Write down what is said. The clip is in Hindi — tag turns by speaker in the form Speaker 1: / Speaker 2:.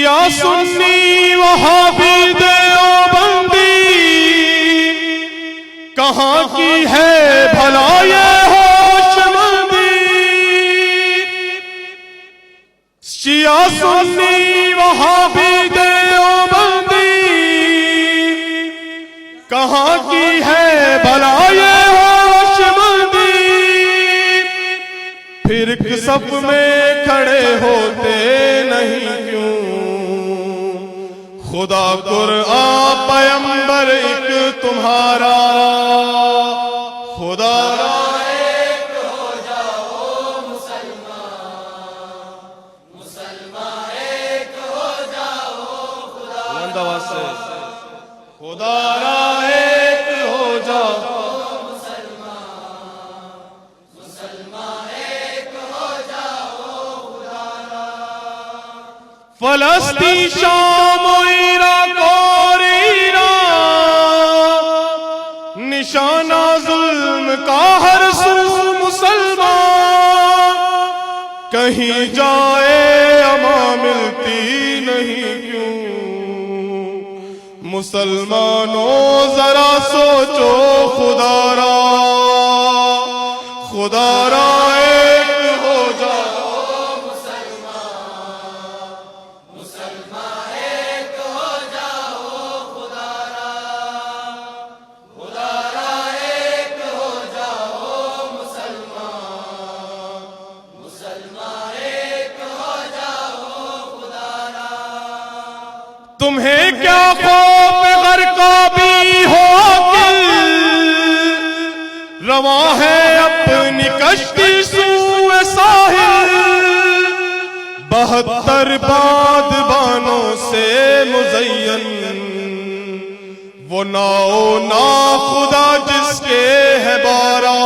Speaker 1: शिया सुन्नी वहाबी देवबंदी, कहाँ की है भला ये होशमंदी। शिया सुन्नी वहाबी देवबंदी, कहाँ की है भला ये होशमंदी। फिर सब में खड़े होते नहीं क्यों, खुदा कुरआन पैगंबर एक तुम्हारा, खुदा
Speaker 2: एक हो जाओ मुसलमान, मुसलमान एक हो जाओ खुदा
Speaker 1: से खुदा एक हो जाओ
Speaker 2: मुसलमान, मुसलमान एक हो जाओ खुदा।
Speaker 1: फलस्तीन शाम इराक और ईरान, निशाना जुल्म का हर सू मुसलमान। कहीं जाए अमा मिलती नहीं क्यों, मुसलमानों जरा सोचो खुदारा, खुदारा एक हो जाओ
Speaker 2: मुसलमान, मुसलमान एक हो जाओ खुदारा, खुदारा एक हो जाओ मुसलमान, मुसलमान एक हो जाओ खुदारा।
Speaker 1: तुम्हें क्या खौफ घर का भी हो रवा है अपनी कश्ती सूए साहिल। 72 बादबानों से मुज़य्यन वो नाओ ना खुदा जिसके है बारा।